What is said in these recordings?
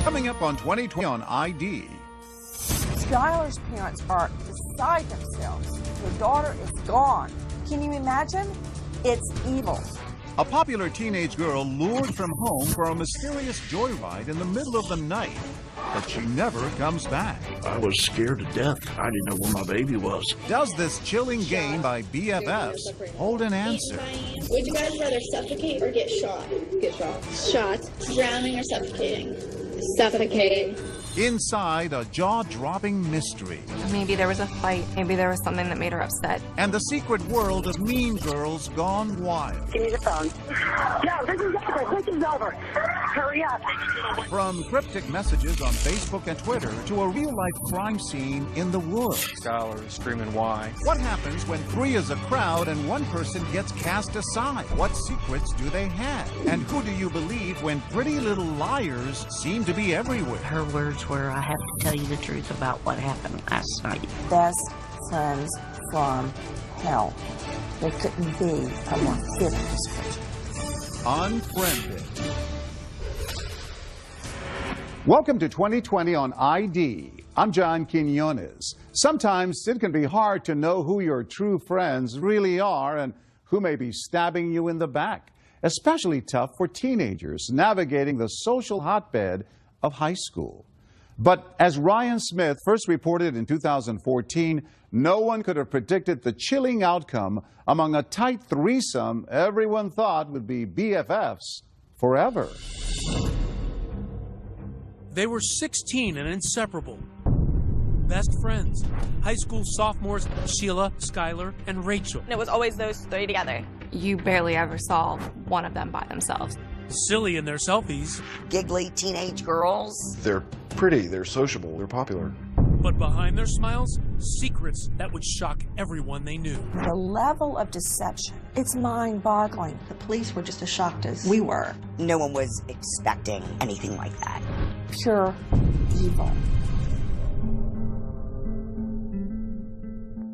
Coming up on 2020 on ID. Skylar's parents are beside themselves. Their daughter is gone. Can you imagine? It's evil. A popular teenage girl lured from home for a mysterious joyride in the middle of the night, but she never comes back. I was scared to death. I didn't know where my baby was. Does this chilling game by BFFs hold an answer? Would you guys rather suffocate or get shot? Get shot. Shot. Drowning or suffocating? Suffocating. Inside a jaw-dropping mystery. Maybe there was a fight. Maybe there was something that made her upset. And the secret world of mean girls gone wild. Give me the phone. No, this is over. This is over. Hurry up. From cryptic messages on Facebook and Twitter to a real-life crime scene in the woods. Skylar is screaming, why? What happens when three is a crowd and one person gets cast aside? What secrets do they have? And who do you believe when pretty little liars seem to be everywhere? Her words were, I have to tell you the truth about what happened last night. Best friends from hell. There couldn't be a more fitting description. Unfriended. Welcome to 2020 on ID. I'm John Quinones. Sometimes it can be hard to know who your true friends really are and who may be stabbing you in the back. Especially tough for teenagers navigating the social hotbed of high school. But as Ryan Smith first reported in 2014, no one could have predicted the chilling outcome among a tight threesome everyone thought would be BFFs forever. They were 16 and inseparable. Best friends. High school sophomores Sheila, Skylar, and Rachel. It was always those three together. You barely ever saw one of them by themselves. Silly in their selfies. Giggly teenage girls. They're pretty, they're sociable, they're popular. But behind their smiles, secrets that would shock everyone they knew. The level of deception, it's mind-boggling. The police were just as shocked as we were. No one was expecting anything like that. Pure evil.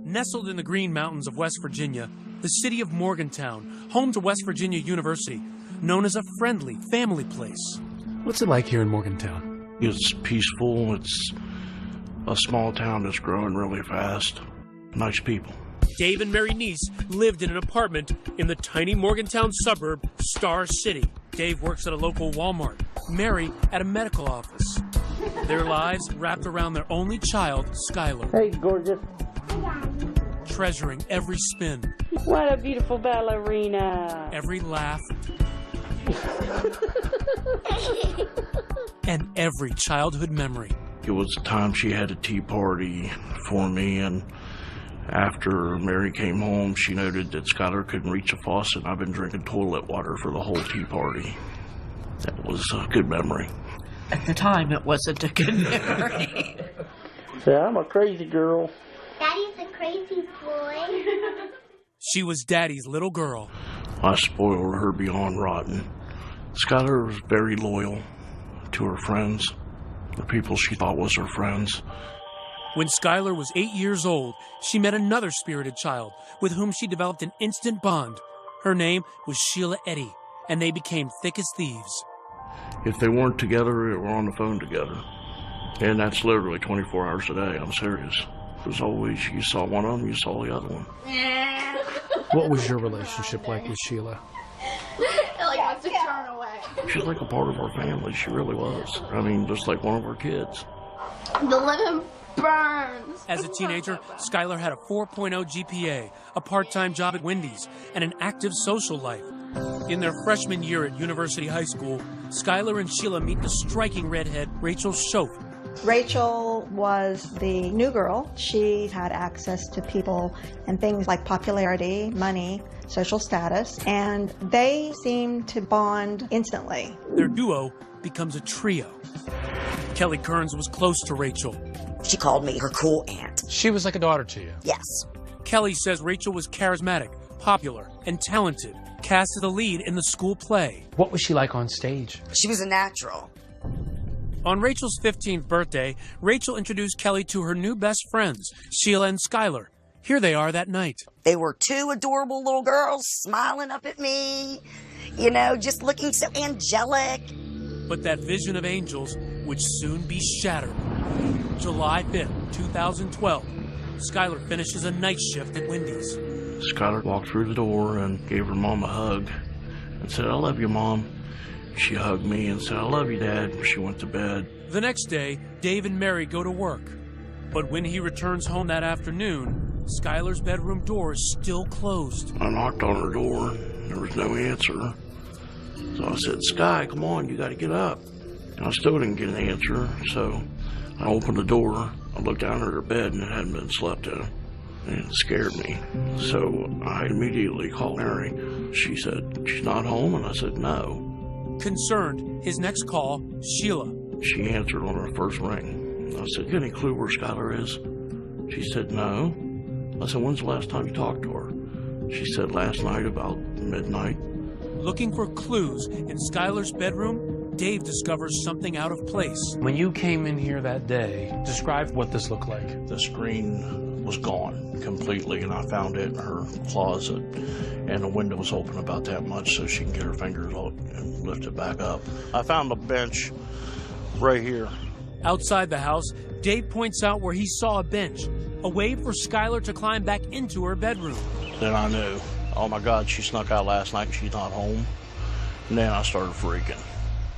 Nestled in the Green Mountains of West Virginia, the city of Morgantown, home to West Virginia University, known as a friendly family place. What's it like here in Morgantown? It's peaceful. It's a small town that's growing really fast. Nice people. Dave and Mary Neese lived in an apartment in the tiny Morgantown suburb, Star City. Dave works at a local Walmart, Mary at a medical office. Their lives wrapped around their only child, Skylar. Hey, gorgeous. Treasuring every spin. What a beautiful ballerina. Every laugh. And every childhood memory. It was the time she had a tea party for me, and after Mary came home, she noted that Skylar couldn't reach a faucet. I've been drinking toilet water for the whole tea party. That was a good memory. At the time, it wasn't a good memory. Yeah, I'm a crazy girl. Daddy's a crazy boy. She was Daddy's little girl. I spoiled her beyond rotten. Skylar was very loyal to her friends, the people she thought was her friends. When Skylar was 8 years old, she met another spirited child with whom she developed an instant bond. Her name was Sheila Eddy, and they became thick as thieves. If they weren't together, they were on the phone together. And that's literally 24 hours a day. I'm serious. It was always, you saw one of them, you saw the other one. What was your relationship like with Sheila? Wants to turn away. She's like a part of our family. She really was. I mean, just like one of our kids. The living burns. As a teenager, Skylar had a 4.0 GPA, a part-time job at Wendy's, and an active social life. In their freshman year at University High School, Skylar and Sheila meet the striking redhead Rachel Schoaf. Rachel was the new girl. She had access to people and things like popularity, money, social status, and they seemed to bond instantly. Their duo becomes a trio. Kelly Kearns was close to Rachel. She called me her cool aunt. She was like a daughter to you. Yes. Kelly says Rachel was charismatic, popular, and talented, cast as the lead in the school play. What was she like on stage? She was a natural. On Rachel's 15th birthday, Rachel introduced Kelly to her new best friends, Sheila and Skylar. Here they are that night. They were two adorable little girls smiling up at me, you know, just looking so angelic. But that vision of angels would soon be shattered. July 5th, 2012, Skylar finishes a night shift at Wendy's. Skylar walked through the door and gave her mom a hug and said, "I love you, Mom." She hugged me and said, "I love you, Dad." She went to bed. The next day, Dave and Mary go to work. But when he returns home that afternoon, Skylar's bedroom door is still closed. I knocked on her door. There was no answer. So I said, "Sky, come on, you got to get up." And I still didn't get an answer. So I opened the door. I looked down at her bed and it hadn't been slept in. And it scared me. So I immediately called Mary. She said, "She's not home?" And I said, "No." Concerned, his next call, Sheila. She answered on her first ring. I said, "You got any clue where Skylar is?" She said, "No." I said, "When's the last time you talked to her?" She said, "Last night about midnight." Looking for clues in Skylar's bedroom, Dave discovers something out of place. When you came in here that day, describe what this looked like. The screen was gone completely, and I found it in her closet, and the window was open about that much so she can get her fingers out and lift it back up. I found a bench right here. Outside the house, Dave points out where he saw a bench, a way for Skylar to climb back into her bedroom. Then I knew, oh my God, she snuck out last night and she's not home. And then I started freaking.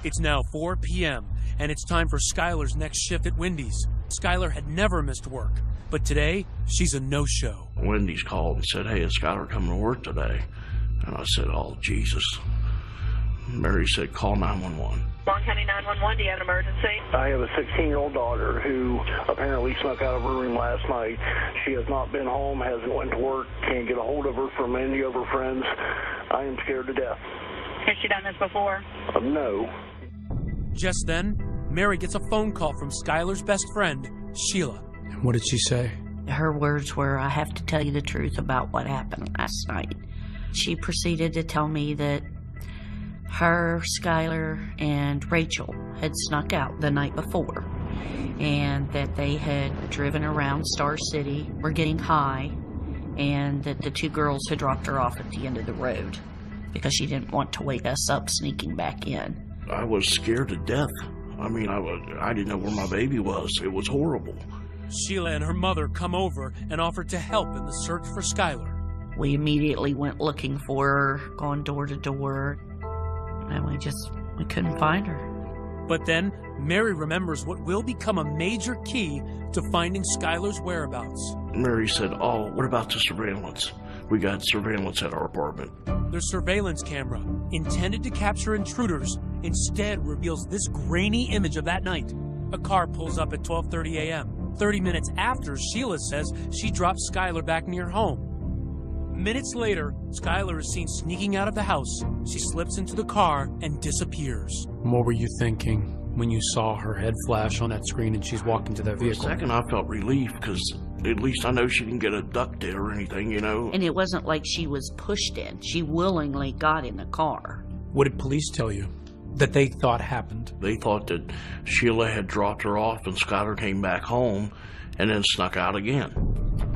It's now 4 p.m., and it's time for Skylar's next shift at Wendy's. Skylar had never missed work, but today, she's a no-show. Wendy's called and said, "Hey, is Skylar coming to work today?" And I said, "Oh, Jesus." Mary said, "Call 911. Long County 911, do you have an emergency? I have a 16-year-old daughter who apparently snuck out of her room last night. She has not been home, hasn't went to work, can't get a hold of her from any of her friends. I am scared to death. Has she done this before? No." Just then, Mary gets a phone call from Skylar's best friend, Sheila. And what did she say? Her words were, "I have to tell you the truth about what happened last night." She proceeded to tell me that her, Skylar, and Rachel had snuck out the night before, and that they had driven around Star City, were getting high, and that the two girls had dropped her off at the end of the road because she didn't want to wake us up sneaking back in. I was scared to death. I mean, I didn't know where my baby was. It was horrible. Sheila and her mother come over and offer to help in the search for Skylar. We immediately went looking for her, going door to door, and we couldn't find her. But then, Mary remembers what will become a major key to finding Skylar's whereabouts. Mary said, "Oh, what about the surveillance? We got surveillance at our apartment." The surveillance camera, intended to capture intruders, instead reveals this grainy image of that night. A car pulls up at 12:30 a.m., 30 minutes after Sheila says she dropped Skylar back near home. Minutes later, Skylar is seen sneaking out of the house. She slips into the car and disappears. What were you thinking when you saw her head flash on that screen and she's walking to that vehicle? For a second, I felt relief because at least I know she didn't get abducted or anything, you know. And it wasn't like she was pushed in. She willingly got in the car. What did police tell you that they thought happened? They thought that Sheila had dropped her off and Skylar came back home and then snuck out again.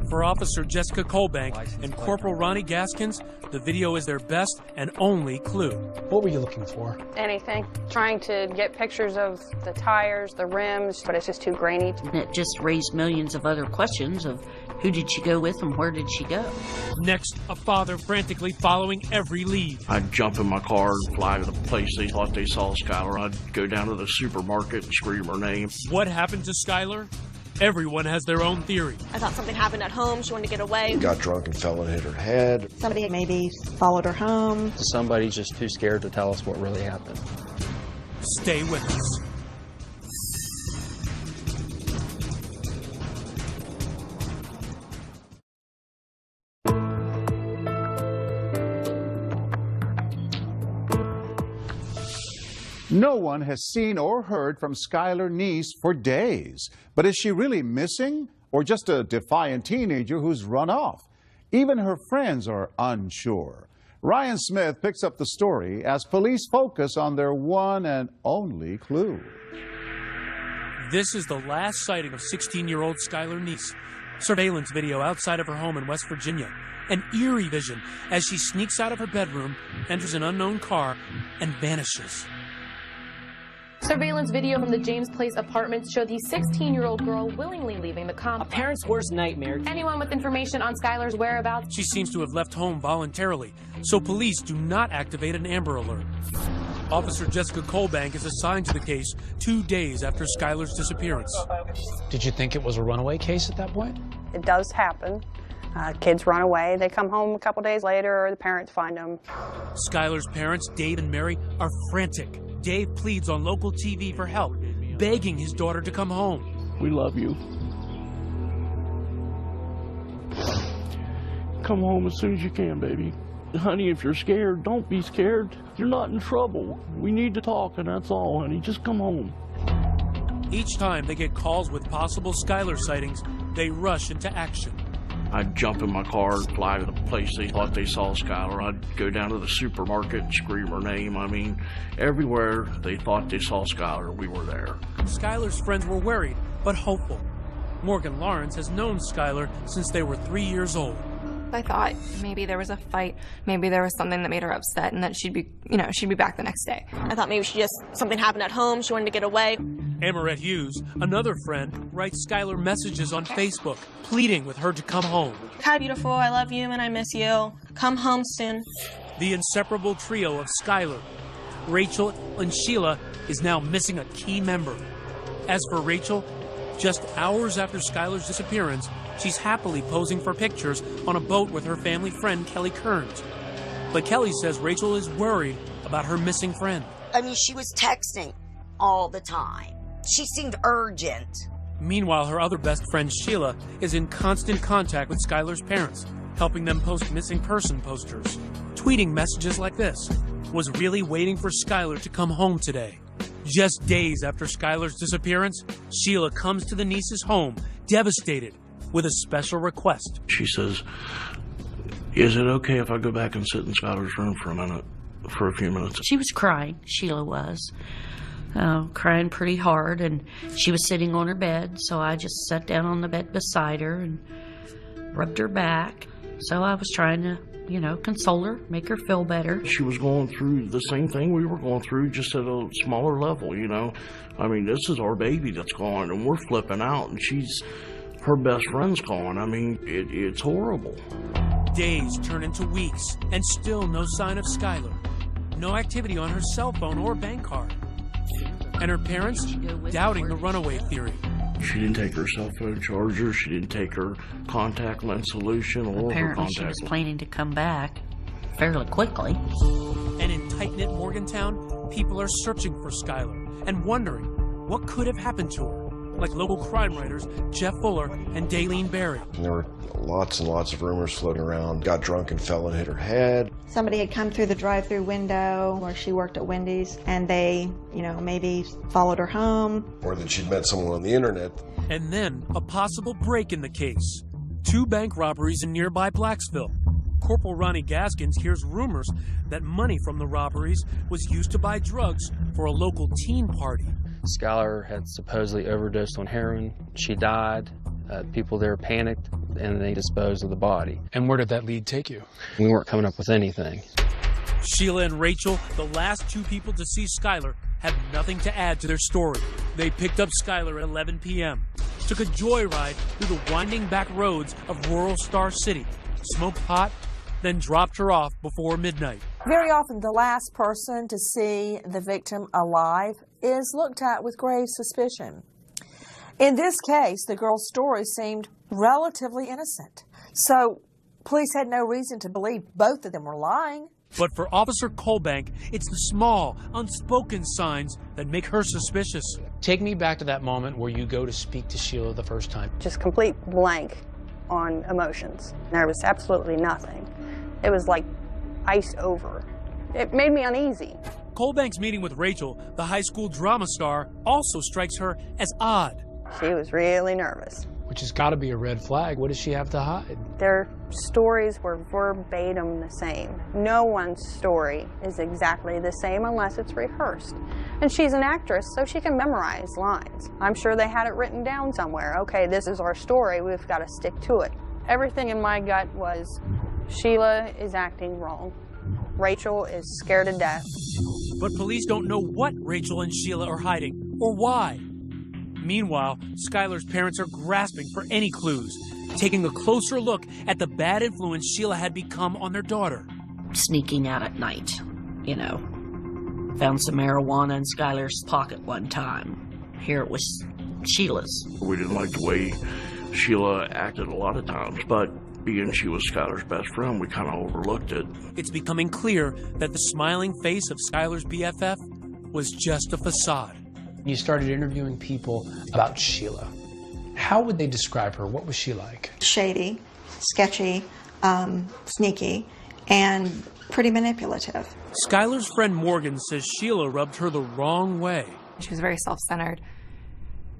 For Officer Jessica Colbank and Corporal Ronnie Gaskins, the video is their best and only clue. What were you looking for? Anything. Trying to get pictures of the tires, the rims, but it's just too grainy. And it just raised millions of other questions of who did she go with and where did she go? Next, a father frantically following every lead. I'd jump in my car and fly to the place they thought they saw Skylar. I'd go down to the supermarket and scream her name. What happened to Skylar? Everyone has their own theory. I thought something happened at home. She wanted to get away. Got drunk and fell and hit her head. Somebody maybe followed her home. Somebody's just too scared to tell us what really happened. Stay with us. No one has seen or heard from Skylar Neese for days. But is she really missing or just a defiant teenager who's run off? Even her friends are unsure. Ryan Smith picks up the story as police focus on their one and only clue. This is the last sighting of 16-year-old Skylar Neese. Surveillance video outside of her home in West Virginia. An eerie vision as she sneaks out of her bedroom, enters an unknown car, and vanishes. Surveillance video from the James Place apartments showed the 16-year-old girl willingly leaving the complex. A parent's worst nightmare. Anyone with information on Skylar's whereabouts? She seems to have left home voluntarily, so police do not activate an Amber Alert. Officer Jessica Colbank is assigned to the case 2 days after Skylar's disappearance. Did you think it was a runaway case at that point? It does happen. Kids run away, they come home a couple days later, or the parents find them. Skylar's parents, Dave and Mary, are frantic. Dave pleads on local TV for help, begging his daughter to come home. We love you. Come home as soon as you can, baby. Honey, if you're scared, don't be scared. You're not in trouble. We need to talk, and that's all, honey. Just come home. Each time they get calls with possible Skylar sightings, they rush into action. I'd jump in my car and fly to the place they thought they saw Skylar. I'd go down to the supermarket and scream her name. I mean, everywhere they thought they saw Skylar, we were there. Skylar's friends were worried, but hopeful. Morgan Lawrence has known Skylar since they were 3 years old. I thought maybe there was a fight, maybe there was something that made her upset, and that she'd be back the next day. I thought maybe something happened at home, she wanted to get away. Amarette Hughes, another friend, writes Skylar messages on Facebook, pleading with her to come home. Hi, beautiful, I love you and I miss you. Come home soon. The inseparable trio of Skylar, Rachel, and Sheila is now missing a key member. As for Rachel, just hours after Skylar's disappearance, she's happily posing for pictures on a boat with her family friend, Kelly Kearns. But Kelly says Rachel is worried about her missing friend. I mean, she was texting all the time. She seemed urgent. Meanwhile, her other best friend, Sheila, is in constant contact with Skylar's parents, helping them post missing person posters, tweeting messages like this: was really waiting for Skylar to come home today. Just days after Skylar's disappearance, Sheila comes to the niece's home, devastated, with a special request. She says, is it okay if I go back and sit in Skylar's room for a few minutes? She was crying, Sheila was. Crying pretty hard, and she was sitting on her bed, so I just sat down on the bed beside her and rubbed her back. So I was trying to, console her, make her feel better. She was going through the same thing we were going through, just at a smaller level, I mean, this is our baby that's gone, and we're flipping out, and her best friend's gone. I mean, it's horrible. Days turn into weeks, and still no sign of Skylar. No activity on her cell phone or bank card. And her parents doubting the runaway theory. She didn't take her cell phone charger. She didn't take her contact lens solution or her contact. She was planning to come back fairly quickly. And in tight-knit Morgantown, people are searching for Skylar and wondering what could have happened to her, like local crime writers Jeff Fuller and Daylene Berry. There were lots and lots of rumors floating around. Got drunk and fell and hit her head. Somebody had come through the drive-through window where she worked at Wendy's, and they, maybe followed her home. Or that she'd met someone on the internet. And then a possible break in the case. 2 bank robberies in nearby Blacksville. Corporal Ronnie Gaskins hears rumors that money from the robberies was used to buy drugs for a local teen party. Skylar had supposedly overdosed on heroin. She died. People there panicked, and they disposed of the body. And where did that lead take you? We weren't coming up with anything. Sheila and Rachel, the last 2 people to see Skylar, have nothing to add to their story. They picked up Skylar at 11 p.m., took a joyride through the winding back roads of rural Star City, smoked pot, then dropped her off before midnight. Very often, the last person to see the victim alive is looked at with grave suspicion. In this case, the girl's story seemed relatively innocent. So, police had no reason to believe both of them were lying. But for Officer Colbank, it's the small, unspoken signs that make her suspicious. Take me back to that moment where you go to speak to Sheila the first time. Just complete blank on emotions. There was absolutely nothing. It was like iced over. It made me uneasy. Colbank's meeting with Rachel, the high school drama star, also strikes her as odd. She was really nervous. Which has got to be a red flag. What does she have to hide? Their stories were verbatim the same. No one's story is exactly the same unless it's rehearsed. And she's an actress, so she can memorize lines. I'm sure they had it written down somewhere. Okay, this is our story. We've got to stick to it. Everything in my gut was, Sheila is acting wrong. Rachel is scared to death. But police don't know what Rachel and Sheila are hiding or why. Meanwhile, Skylar's parents are grasping for any clues, taking a closer look at the bad influence Sheila had become on their daughter. Sneaking out at night, you know. Found some marijuana in Skylar's pocket one time. Here it was Sheila's. We didn't like the way Sheila acted a lot of times, but being she was Skylar's best friend, we kind of overlooked it. It's becoming clear that the smiling face of Skylar's BFF was just a facade. You started interviewing people about Sheila. How would they describe her? What was she like? Shady, sketchy, sneaky, and pretty manipulative. Skylar's friend Morgan says Sheila rubbed her the wrong way. She was very self-centered.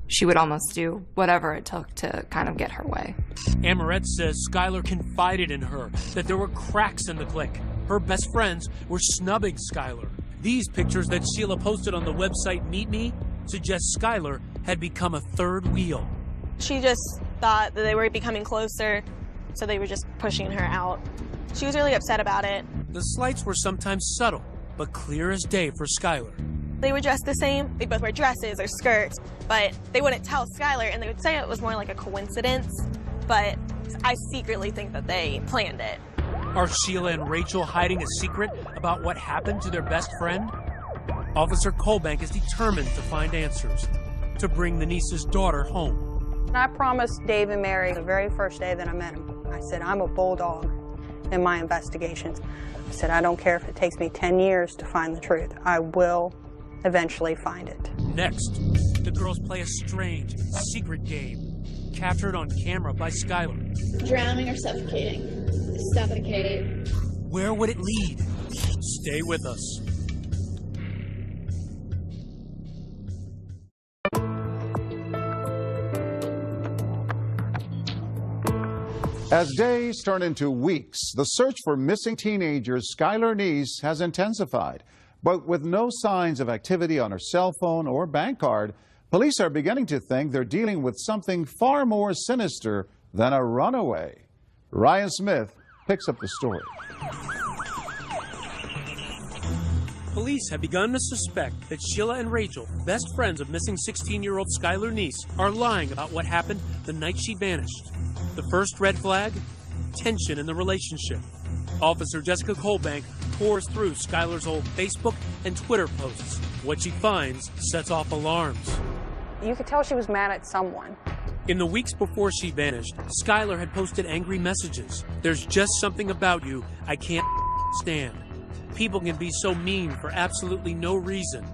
She would almost do whatever it took to kind of get her way. Amarette says Skylar confided in her that there were cracks in the clique. Her best friends were snubbing Skylar. These pictures that Sheila posted on the website Meet Me suggest Skylar had become a third wheel. She just thought that they were becoming closer, so they were just pushing her out. She was really upset about it. The slights were sometimes subtle, but clear as day for Skylar. They were dressed the same. They both wear dresses or skirts, but they wouldn't tell Skylar, and they would say it was more like a coincidence, but I secretly think that they planned it. Are Sheila and Rachel hiding a secret about what happened to their best friend? Officer Colbank is determined to find answers, to bring the niece's daughter home. And I promised Dave and Mary the very first day that I met him, I said, I'm a bulldog in my investigations. I said, I don't care if it takes me 10 years to find the truth. I will eventually find it. Next, the girls play a strange, secret game, captured on camera by Skylar. Drowning or suffocating? Suffocating. Where would it lead? Stay with us. As days turn into weeks, the search for missing teenager Skylar Neese has intensified. But with no signs of activity on her cell phone or bank card, police are beginning to think they're dealing with something far more sinister than a runaway. Ryan Smith picks up the story. Police have begun to suspect that Sheila and Rachel, best friends of missing 16-year-old Skylar Neese, are lying about what happened the night she vanished. The first red flag? Tension in the relationship. Officer Jessica Colbank pours through Skylar's old Facebook and Twitter posts. What she finds sets off alarms. You could tell she was mad at someone. In the weeks before she vanished, Skylar had posted angry messages. There's just something about you I can't stand. People can be so mean for absolutely no reason.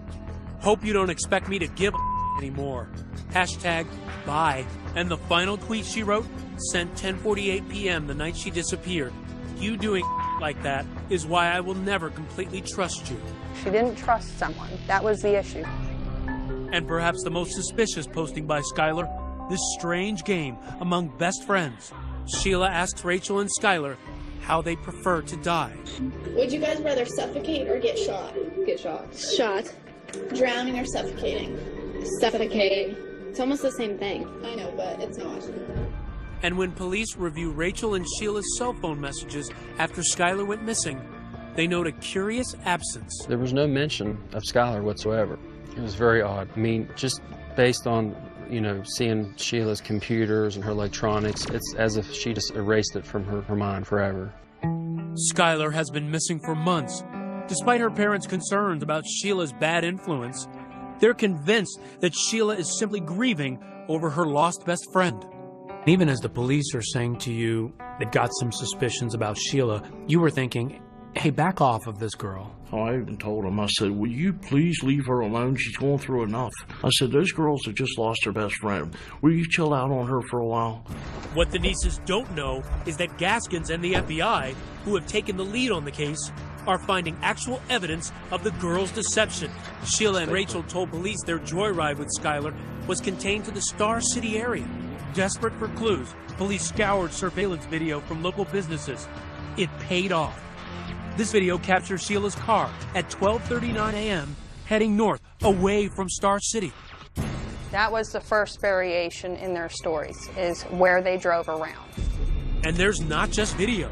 Hope you don't expect me to give a anymore. Hashtag bye. And the final tweet she wrote, sent 10:48 p.m. the night she disappeared. You doing like that is why I will never completely trust you. She didn't trust someone. That was the issue. And perhaps the most suspicious posting by Skylar, this strange game among best friends. Sheila asks Rachel and Skylar how they prefer to die. Would you guys rather suffocate or get shot? Get shot. Shot. Drowning or suffocating? Suffocating. It's almost the same thing. I know, but it's not. And when police review Rachel and Sheila's cell phone messages after Skylar went missing, they note a curious absence. There was no mention of Skylar whatsoever. It was very odd. I mean, just based on, seeing Sheila's computers and her electronics, it's as if she just erased it from her mind forever. Skylar has been missing for months. Despite her parents' concerns about Sheila's bad influence, they're convinced that Sheila is simply grieving over her lost best friend. Even as the police are saying to you they've got some suspicions about Sheila, you were thinking, hey, back off of this girl. Oh, I even told him, I said, will you please leave her alone? She's going through enough. I said, those girls have just lost their best friend. Will you chill out on her for a while? What the nieces don't know is that Gaskins and the FBI, who have taken the lead on the case, are finding actual evidence of the girls' deception. Sheila and Rachel told police their joyride with Skylar was contained to the Star City area. Desperate for clues, police scoured surveillance video from local businesses. It paid off. This video captures Sheila's car at 12:39 a.m. heading north, away from Star City. That was the first variation in their stories, is where they drove around. And there's not just video.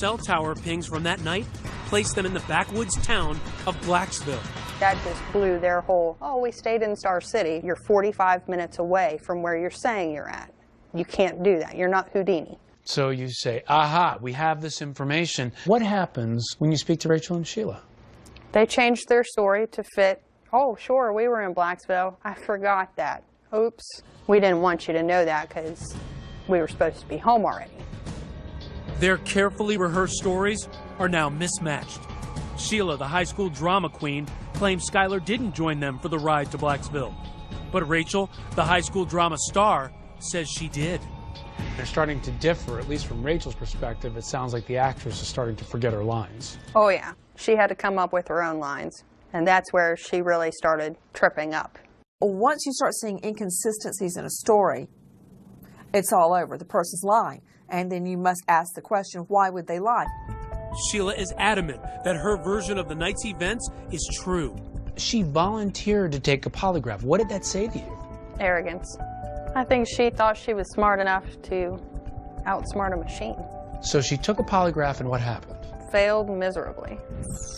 Cell tower pings from that night placed them in the backwoods town of Blacksville. That just blew their whole, oh, we stayed in Star City. You're 45 minutes away from where you're saying you're at. You can't do that. You're not Houdini. So you say, aha, we have this information. What happens when you speak to Rachel and Sheila? They changed their story to fit, oh, sure, we were in Blacksville. I forgot that. Oops. We didn't want you to know that because we were supposed to be home already. Their carefully rehearsed stories are now mismatched. Sheila, the high school drama queen, claims Skylar didn't join them for the ride to Blacksville. But Rachel, the high school drama star, says she did. They're starting to differ, at least from Rachel's perspective. It sounds like the actress is starting to forget her lines. Oh, yeah. She had to come up with her own lines. And that's where she really started tripping up. Once you start seeing inconsistencies in a story, it's all over. The person's lying. And then you must ask the question, why would they lie? Sheila is adamant that her version of the night's events is true. She volunteered to take a polygraph. What did that say to you? Arrogance. I think she thought she was smart enough to outsmart a machine. So she took a polygraph, and what happened? Failed miserably.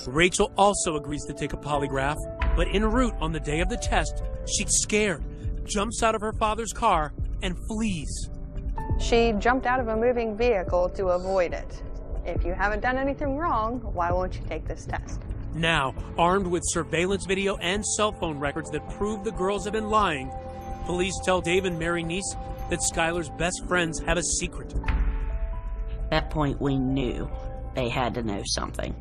Rachel also agrees to take a polygraph, but en route on the day of the test, she's scared, jumps out of her father's car, and flees. She jumped out of a moving vehicle to avoid it. If you haven't done anything wrong, why won't you take this test? Now, armed with surveillance video and cell phone records that prove the girls have been lying, police tell Dave and Mary Neese that Skylar's best friends have a secret. At that point, we knew they had to know something.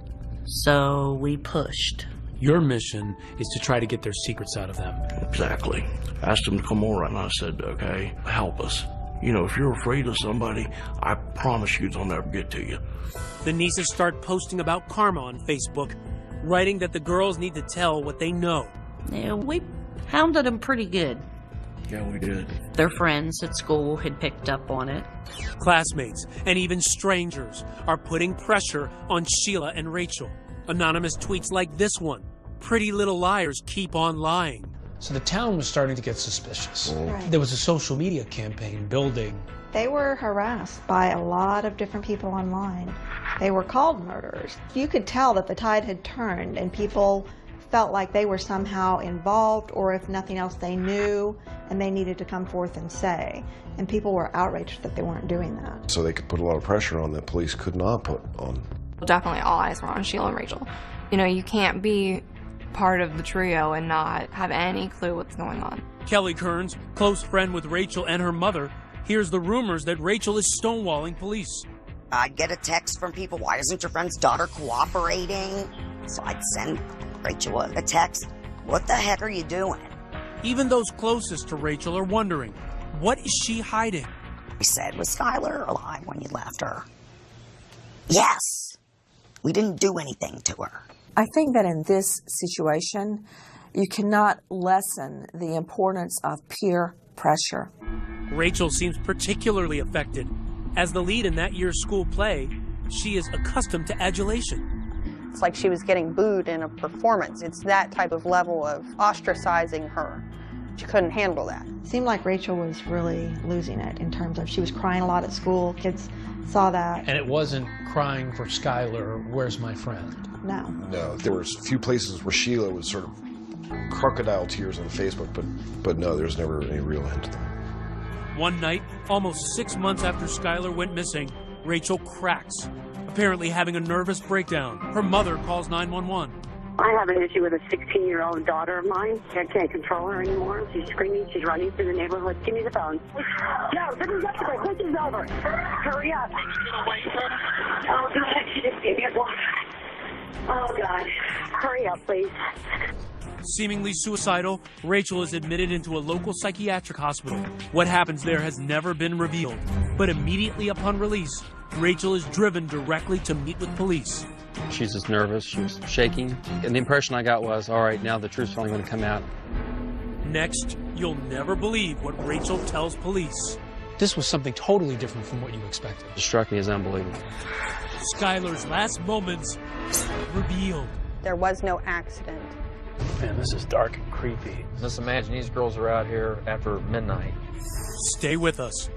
So we pushed. Your mission is to try to get their secrets out of them. Exactly. I asked them to come over, and I said, okay, help us. You know, if you're afraid of somebody, I promise you they'll never get to you. The Neeses start posting about karma on Facebook, writing that the girls need to tell what they know. Yeah, we hounded them pretty good. Yeah, we did. Their friends at school had picked up on it. Classmates and even strangers are putting pressure on Sheila and Rachel. Anonymous tweets like this one. Pretty little liars keep on lying. So the town was starting to get suspicious. Right. There was a social media campaign building. They were harassed by a lot of different people online. They were called murderers. You could tell that the tide had turned and people felt like they were somehow involved, or if nothing else, they knew and they needed to come forth and say. And people were outraged that they weren't doing that. So they could put a lot of pressure on that police could not put on. Definitely all eyes were on Sheila and Rachel. You know, you can't be part of the trio and not have any clue what's going on. Kelly Kearns, close friend with Rachel and her mother, hears the rumors that Rachel is stonewalling police. I'd get a text from people, why isn't your friend's daughter cooperating? So I'd send Rachel a text, what the heck are you doing? Even those closest to Rachel are wondering, what is she hiding? I said, was Skylar alive when you left her? Yes. We didn't do anything to her. I think that in this situation, you cannot lessen the importance of peer pressure. Rachel seems particularly affected. As the lead in that year's school play, she is accustomed to adulation. It's like she was getting booed in a performance. It's that type of level of ostracizing her. She couldn't handle that. It seemed like Rachel was really losing it in terms of she was crying a lot at school. Kids saw that. And it wasn't crying for Skylar, where's my friend? No. No, there was a few places where Sheila was sort of crocodile tears on Facebook, but no, there's never any real end to that. One night, almost 6 months after Skylar went missing, Rachel cracks, apparently having a nervous breakdown. Her mother calls 911. I have an issue with a 16-year-old daughter of mine. I can't control her anymore. She's screaming. She's running through the neighborhood. Give me the phone. No, this is over. This is over. Hurry up. Oh, God. She just gave me a block. Oh, God. Hurry up, please. Seemingly suicidal, Rachel is admitted into a local psychiatric hospital. What happens there has never been revealed. But immediately upon release, Rachel is driven directly to meet with police. She's just nervous, she was shaking, and the impression I got was, all right, now the truth's finally going to come out. Next, you'll never believe what Rachel tells police. This was something totally different from what you expected. It struck me as unbelievable. Skylar's last moments revealed. There was no accident. Man, this is dark and creepy. Just imagine these girls are out here after midnight. Stay with us.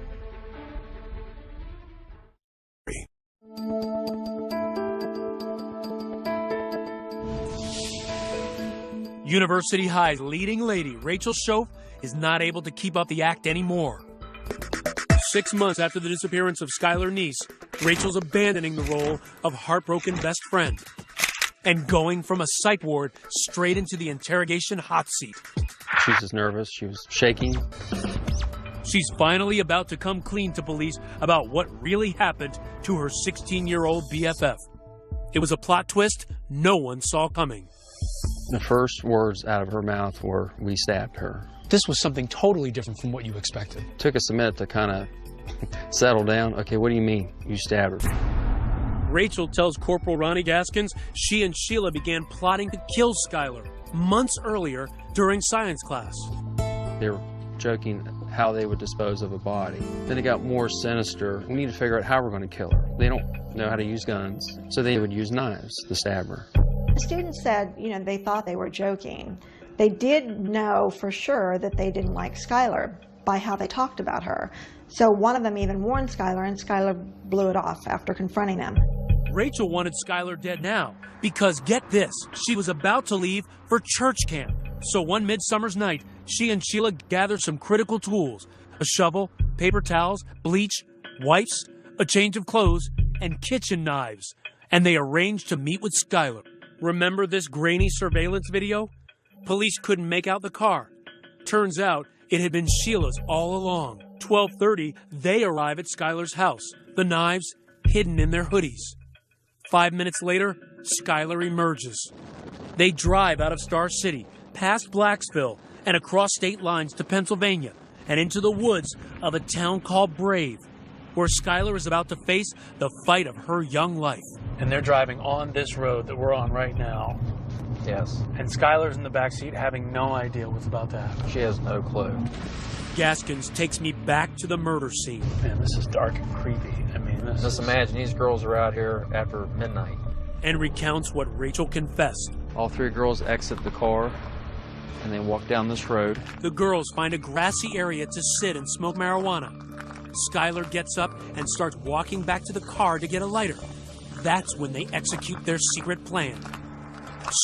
University High's leading lady, Rachel Schoaf, is not able to keep up the act anymore. 6 months after the disappearance of Skylar Neese, Rachel's abandoning the role of heartbroken best friend and going from a psych ward straight into the interrogation hot seat. She was nervous. She was shaking. She's finally about to come clean to police about what really happened to her 16-year-old BFF. It was a plot twist no one saw coming. The first words out of her mouth were, "We stabbed her." This was something totally different from what you expected. It took us a minute to kind of settle down. Okay, what do you mean you stabbed her? Rachel tells Corporal Ronnie Gaskins she and Sheila began plotting to kill Skylar months earlier during science class. They were joking how they would dispose of a body. Then it got more sinister. We need to figure out how we're going to kill her. They don't know how to use guns, so they would use knives to stab her. The students said, they thought they were joking. They did know for sure that they didn't like Skylar by how they talked about her. So one of them even warned Skylar, and Skylar blew it off after confronting them. Rachel wanted Skylar dead now because, get this, she was about to leave for church camp. So one midsummer's night, she and Sheila gathered some critical tools: a shovel, paper towels, bleach, wipes, a change of clothes, and kitchen knives. And they arranged to meet with Skylar. Remember this grainy surveillance video? Police couldn't make out the car. Turns out it had been Sheila's all along. 12:30, they arrive at Skylar's house, the knives hidden in their hoodies. 5 minutes later, Skylar emerges. They drive out of Star City, past Blacksville, and across state lines to Pennsylvania, and into the woods of a town called Brave, where Skylar is about to face the fight of her young life. And they're driving on this road that we're on right now. Yes. And Skylar's in the backseat having no idea what's about to happen. She has no clue. Gaskins takes me back to the murder scene. Man, this is dark and creepy. I mean, Just imagine these girls are out here after midnight. And recounts what Rachel confessed. All three girls exit the car, and they walk down this road. The girls find a grassy area to sit and smoke marijuana. Skylar gets up and starts walking back to the car to get a lighter. That's when they execute their secret plan.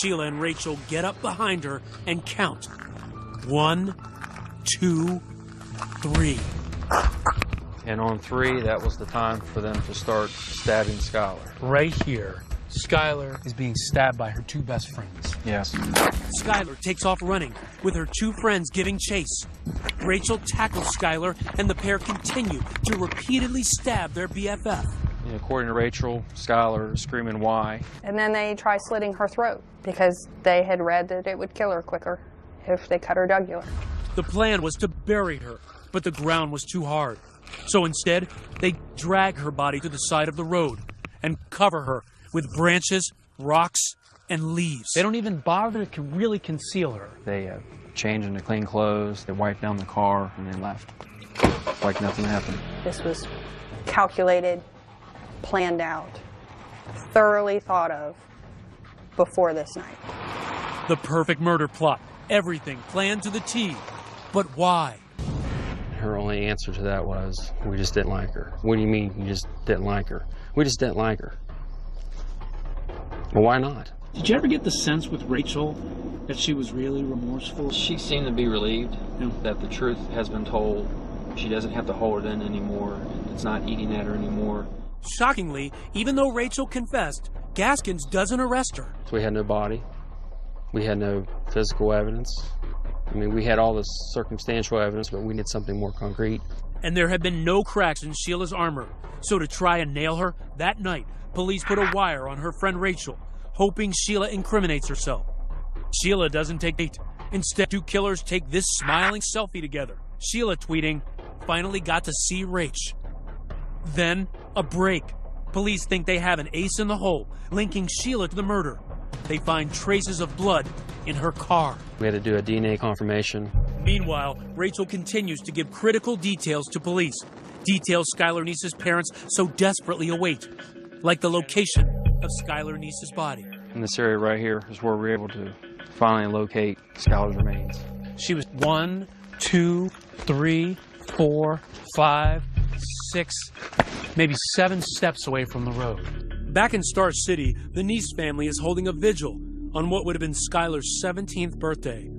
Sheila and Rachel get up behind her and count. 1, 2, 3. And on 3, that was the time for them to start stabbing Skylar. Right here, Skylar is being stabbed by her 2 best friends. Yes. Skylar takes off running, with her 2 friends giving chase. Rachel tackles Skylar, and the pair continue to repeatedly stab their BFF. According to Rachel, Skylar is screaming, "Why?" And then they try slitting her throat because they had read that it would kill her quicker if they cut her jugular. The plan was to bury her, but the ground was too hard. So instead, they drag her body to the side of the road and cover her with branches, rocks, and leaves. They don't even bother to really conceal her. They changed into clean clothes, they wiped down the car, and they left. Like nothing happened. This was calculated, planned out, thoroughly thought of before this night. The perfect murder plot. Everything planned to the T. But why? Her only answer to that was, "We just didn't like her." "What do you mean you just didn't like her?" "We just didn't like her." Well, why not? Did you ever get the sense with Rachel that she was really remorseful? She seemed to be relieved that the truth has been told. She doesn't have to hold it in anymore. It's not eating at her anymore. Shockingly, even though Rachel confessed, Gaskins doesn't arrest her. So we had no body. We had no physical evidence. I mean, we had all this circumstantial evidence, but we needed something more concrete. And there had been no cracks in Sheila's armor. So to try and nail her, that night, police put a wire on her friend Rachel, hoping Sheila incriminates herself. Sheila doesn't take bait. Instead, 2 killers take this smiling selfie together. Sheila tweeting, "Finally got to see Rach." Then, a break. Police think they have an ace in the hole, linking Sheila to the murder. They find traces of blood in her car. We had to do a DNA confirmation. Meanwhile, Rachel continues to give critical details to police. Details Skylar Neese's parents so desperately await, like the location of Skylar Neese's body. In this area right here is where we were able to finally locate Skylar's remains. She was 1, 2, 3, 4, 5, 6, maybe 7 steps away from the road. Back in Star City, the Neese family is holding a vigil, on what would have been Skylar's 17th birthday.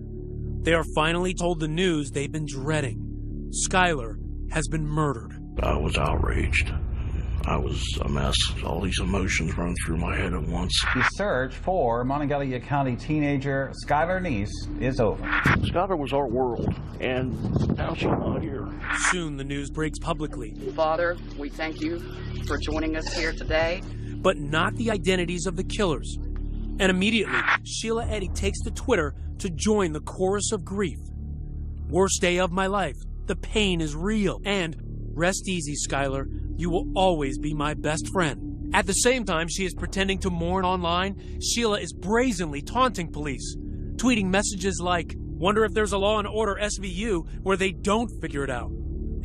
They are finally told the news they've been dreading. Skylar has been murdered. I was outraged. I was a mess. All these emotions run through my head at once. The search for Monongalia County teenager Skylar Neese is over. Skylar was our world, and now she's not here. Soon the news breaks publicly. Father, we thank you for joining us here today. But not the identities of the killers. And immediately, Sheila Eddy takes to Twitter to join the chorus of grief. Worst day of my life. The pain is real. And rest easy, Skylar. You will always be my best friend. At the same time she is pretending to mourn online, Sheila is brazenly taunting police, tweeting messages like, "Wonder if there's a Law and Order SVU where they don't figure it out."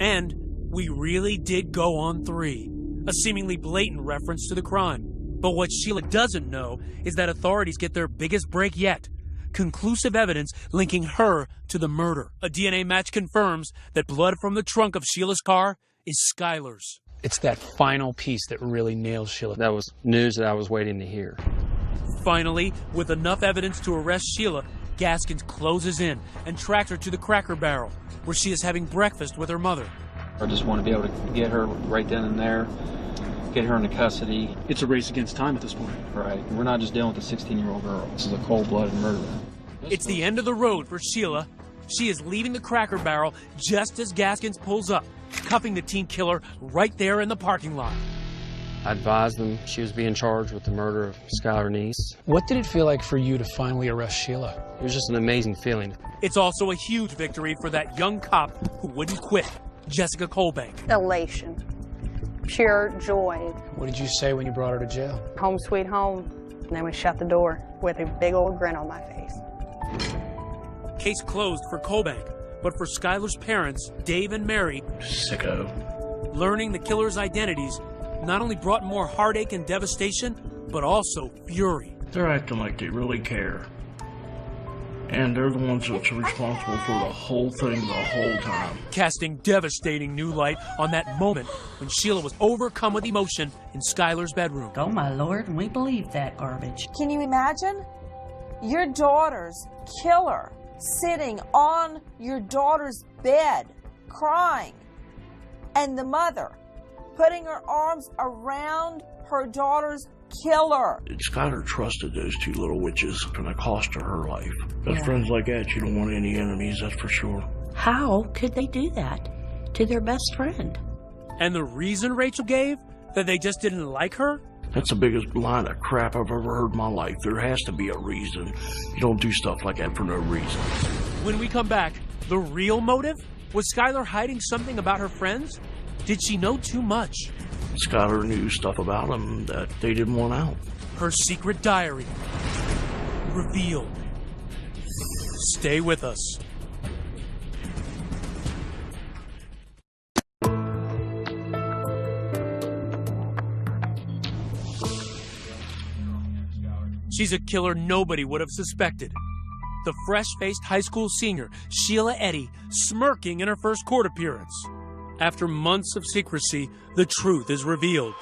And "We really did go on 3," a seemingly blatant reference to the crime. But what Sheila doesn't know is that authorities get their biggest break yet. Conclusive evidence linking her to the murder. A DNA match confirms that blood from the trunk of Sheila's car is Skylar's. It's that final piece that really nails Sheila. That was news that I was waiting to hear. Finally, with enough evidence to arrest Sheila, Gaskins closes in and tracks her to the Cracker Barrel, where she is having breakfast with her mother. I just want to be able to get her right then and there, get her into custody. It's a race against time at this point. Right. We're not just dealing with a 16-year-old girl. This is a cold-blooded murderer. It's the end of the road for Sheila. She is leaving the Cracker Barrel just as Gaskins pulls up, cuffing the teen killer right there in the parking lot. I advised them she was being charged with the murder of Skylar Neese. What did it feel like for you to finally arrest Sheila? It was just an amazing feeling. It's also a huge victory for that young cop who wouldn't quit, Jessica Colbank. Elation. Pure joy. What did you say when you brought her to jail? Home sweet home. And then we shut the door with a big old grin on my face. Case closed for Colbank, but for Skylar's parents, Dave and Mary, Sicko. Learning the killer's identities not only brought more heartache and devastation, but also fury. They're acting like they really care. And they're the ones that's responsible for the whole thing the whole time. Casting devastating new light on that moment when Sheila was overcome with emotion in Skylar's bedroom. Oh, my Lord, we believe that garbage. Can you imagine? Your daughter's killer sitting on your daughter's bed, crying, and the mother putting her arms around her daughter's killer. Skylar trusted those two little witches, and it cost her her life. But friends like that, you don't want any enemies, that's for sure. How could they do that to their best friend? And the reason Rachel gave? That they just didn't like her? That's the biggest line of crap I've ever heard in my life. There has to be a reason. You don't do stuff like that for no reason. When we come back, the real motive? Was Skylar hiding something about her friends? Did she know too much? Skylar knew stuff about them that they didn't want out. Her secret diary revealed. Stay with us. She's a killer nobody would have suspected. The fresh-faced high school senior, Sheila Eddy, smirking in her first court appearance. After months of secrecy, the truth is revealed.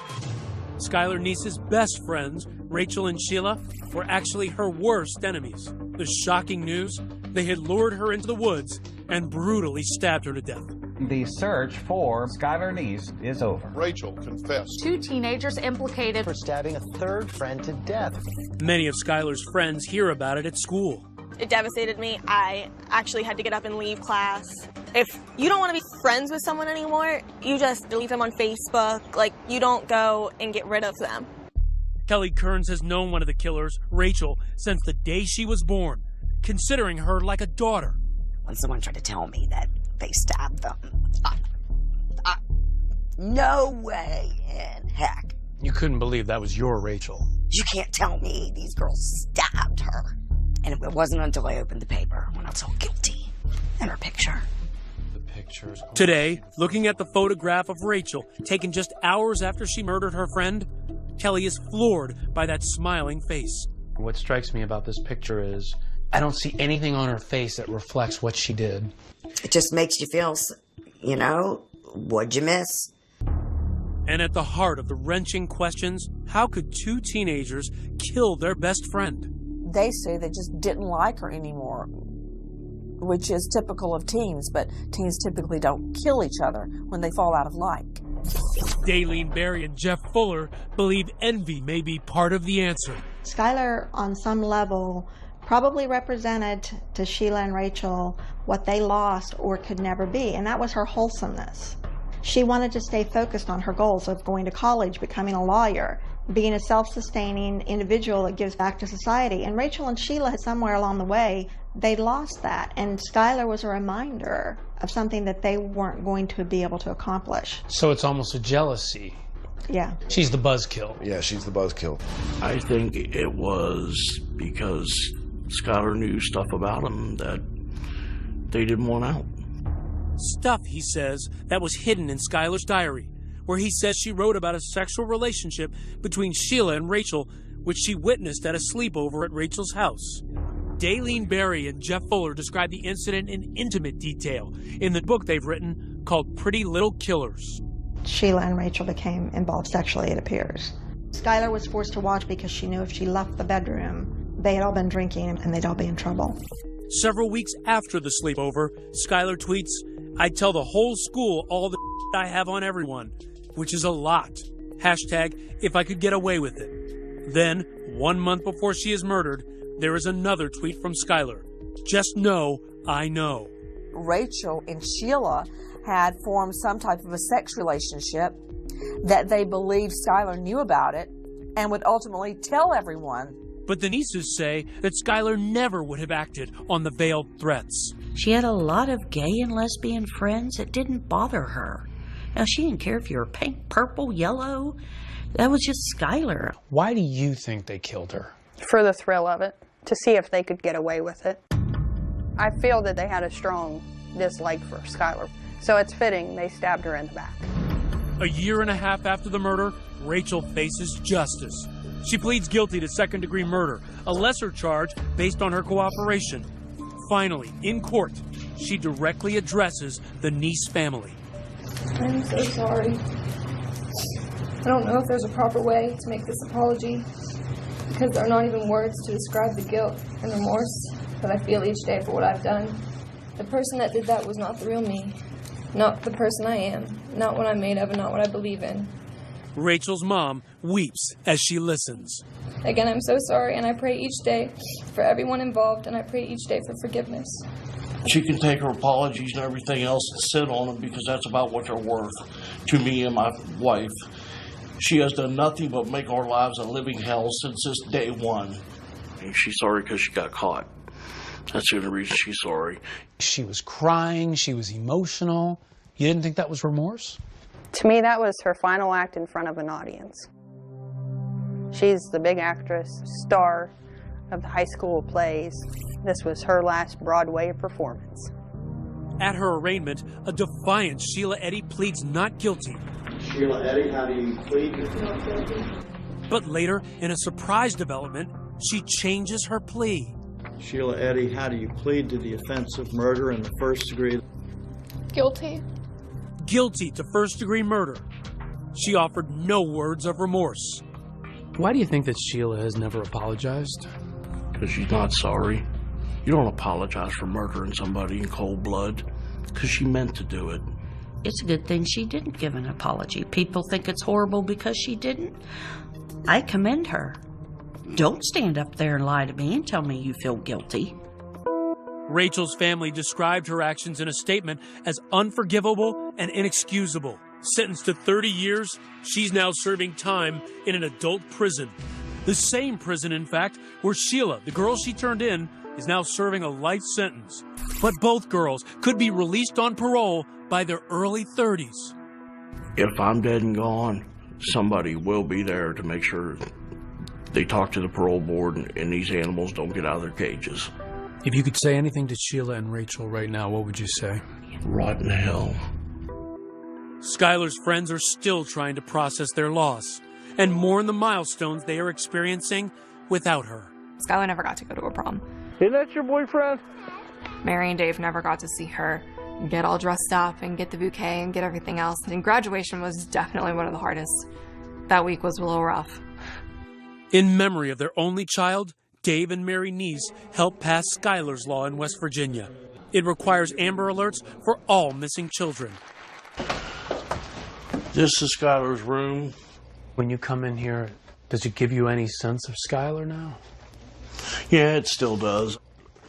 Skylar Neese's best friends, Rachel and Sheila, were actually her worst enemies. The shocking news, they had lured her into the woods and brutally stabbed her to death. The search for Skylar Neese is over. Rachel confessed. 2 teenagers implicated for stabbing a third friend to death. Many of Skylar's friends hear about it at school. It devastated me. I actually had to get up and leave class. If you don't want to be friends with someone anymore, you just delete them on Facebook. Like, you don't go and get rid of them. Kelly Kearns has known one of the killers, Rachel, since the day she was born, considering her like a daughter. When someone tried to tell me that they stabbed them, no way in heck. You couldn't believe that was your Rachel. You can't tell me these girls stabbed her. And it wasn't until I opened the paper when I was all guilty and her picture. Today, looking at the photograph of Rachel, taken just hours after she murdered her friend, Kelly is floored by that smiling face. What strikes me about this picture is I don't see anything on her face that reflects what she did. It just makes you feel, you know, what'd you miss? And at the heart of the wrenching questions, how could 2 teenagers kill their best friend? they say they just didn't like her anymore, which is typical of teens, but teens typically don't kill each other when they fall out of like. Daylene Berry and Jeff Fuller believe envy may be part of the answer. Skylar, on some level, probably represented to Sheila and Rachel what they lost or could never be, and that was her wholesomeness. She wanted to stay focused on her goals of going to college, becoming a lawyer, being a self-sustaining individual that gives back to society. And Rachel and Sheila had somewhere along the way, they lost that. And Skylar was a reminder of something that they weren't going to be able to accomplish. So it's almost a jealousy. Yeah. She's the buzzkill. Yeah, she's the buzzkill. I think it was because Skylar knew stuff about him that they didn't want out. Stuff, he says, that was hidden in Skylar's diary, where he says she wrote about a sexual relationship between Sheila and Rachel, which she witnessed at a sleepover at Rachel's house. Daylene Berry and Jeff Fuller describe the incident in intimate detail in the book they've written called Pretty Little Killers. Sheila and Rachel became involved sexually, it appears. Skylar was forced to watch because she knew if she left the bedroom, they had all been drinking and they'd all be in trouble. Several weeks after the sleepover, Skylar tweets, "I tell the whole school all the I have on everyone," which is a lot. Hashtag, if I could get away with it. Then, 1 month before she is murdered, there is another tweet from Skylar. "Just know, I know." Rachel and Sheila had formed some type of a sex relationship that they believed Skylar knew about it and would ultimately tell everyone. But the nieces say that Skylar never would have acted on the veiled threats. She had a lot of gay and lesbian friends. It didn't bother her. Now, she didn't care if you were pink, purple, yellow. That was just Skylar. Why do you think they killed her? For the thrill of it, to see if they could get away with it. I feel that they had a strong dislike for Skylar, so it's fitting they stabbed her in the back. A year and a half after the murder, Rachel faces justice. She pleads guilty to second-degree murder, a lesser charge based on her cooperation. Finally, in court, she directly addresses the Neese family. I'm so sorry. I don't know if there's a proper way to make this apology, because there are not even words to describe the guilt and remorse that I feel each day for what I've done. The person that did that was not the real me, not the person I am, not what I'm made of, and not what I believe in. Rachel's mom weeps as she listens. Again, I'm so sorry, and I pray each day for everyone involved, and I pray each day for forgiveness. She can take her apologies and everything else and sit on them because that's about what they're worth to me and my wife. She has done nothing but make our lives a living hell since this day one. And she's sorry because she got caught. That's the only reason she's sorry. She was crying. She was emotional. You didn't think that was remorse? To me, that was her final act in front of an audience. She's the big actress, star of the high school plays. This was her last Broadway performance. At her arraignment, a defiant Sheila Eddy pleads not guilty. Sheila Eddy, how do you plead not guilty? But later, in a surprise development, she changes her plea. Sheila Eddy, how do you plead to the offense of murder in the first degree? Guilty. Guilty to first-degree murder. She offered no words of remorse. Why do you think that Sheila has never apologized? Because she's not sorry. You don't apologize for murdering somebody in cold blood because she meant to do it. It's a good thing she didn't give an apology. People think it's horrible because she didn't. I commend her. Don't stand up there and lie to me and tell me you feel guilty. Rachel's family described her actions in a statement as unforgivable and inexcusable. Sentenced to 30 years, she's now serving time in an adult prison. The same prison, in fact, where Sheila, the girl she turned in, is now serving a life sentence. But both girls could be released on parole by their early 30s. If I'm dead and gone, somebody will be there to make sure they talk to the parole board and these animals don't get out of their cages. If you could say anything to Sheila and Rachel right now, what would you say? Rot in hell. Skylar's friends are still trying to process their loss and mourn the milestones they are experiencing without her. Skylar never got to go to a prom. Isn't that your boyfriend? Mary and Dave never got to see her get all dressed up and get the bouquet and get everything else. And graduation was definitely one of the hardest. That week was a little rough. In memory of their only child, Dave and Mary Neese helped pass Skylar's Law in West Virginia. It requires Amber Alerts for all missing children. This is Skylar's room. When you come in here, does it give you any sense of Skylar now? Yeah, it still does.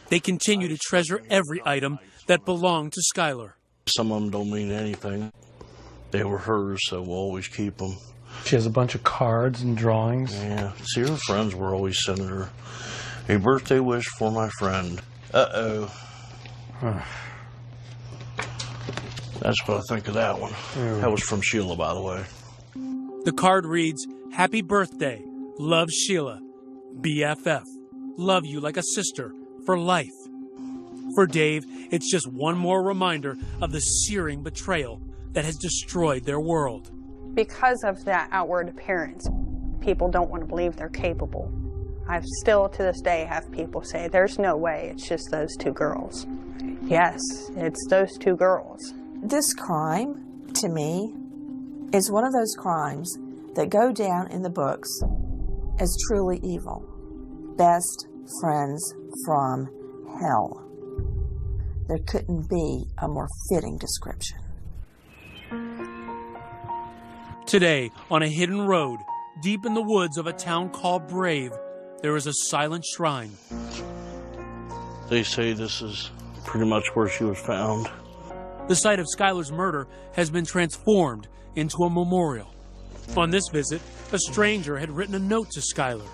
They continue to treasure every item that belonged to Skylar. Some of them don't mean anything. They were hers, so we'll always keep them. She has a bunch of cards and drawings. Yeah, see, her friends were always sending her a birthday wish for my friend. Uh-oh. That's what I think of that one. That was from Sheila, by the way. The card reads, "Happy birthday. Love, Sheila. BFF. Love you like a sister for life." For Dave, it's just one more reminder of the searing betrayal that has destroyed their world. Because of that outward appearance, people don't want to believe they're capable. I still, to this day, have people say, there's no way, it's just those two girls. Yes, it's those two girls. This crime, to me, is one of those crimes that go down in the books as truly evil. Best friends from hell. There couldn't be a more fitting description. Today, on a hidden road, deep in the woods of a town called Brave, there is a silent shrine. They say this is pretty much where she was found. The site of Skylar's murder has been transformed into a memorial. On this visit, a stranger had written a note to Skylar.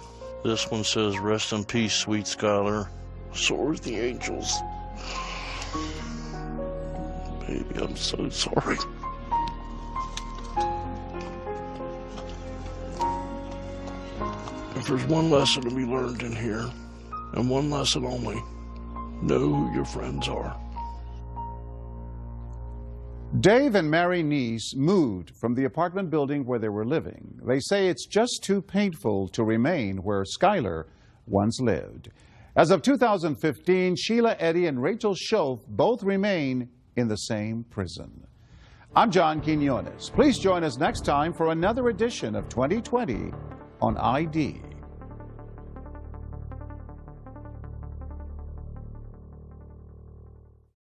This one says, "Rest in peace, sweet Skylar. Soar with the angels." Baby, I'm so sorry. If there's one lesson to be learned in here, and one lesson only, know who your friends are. Dave and Mary Neese moved from the apartment building where they were living. They say it's just too painful to remain where Skylar once lived. As of 2015, Sheila Eddy and Rachel Schultz both remain in the same prison. I'm John Quinones. Please join us next time for another edition of 2020 on ID.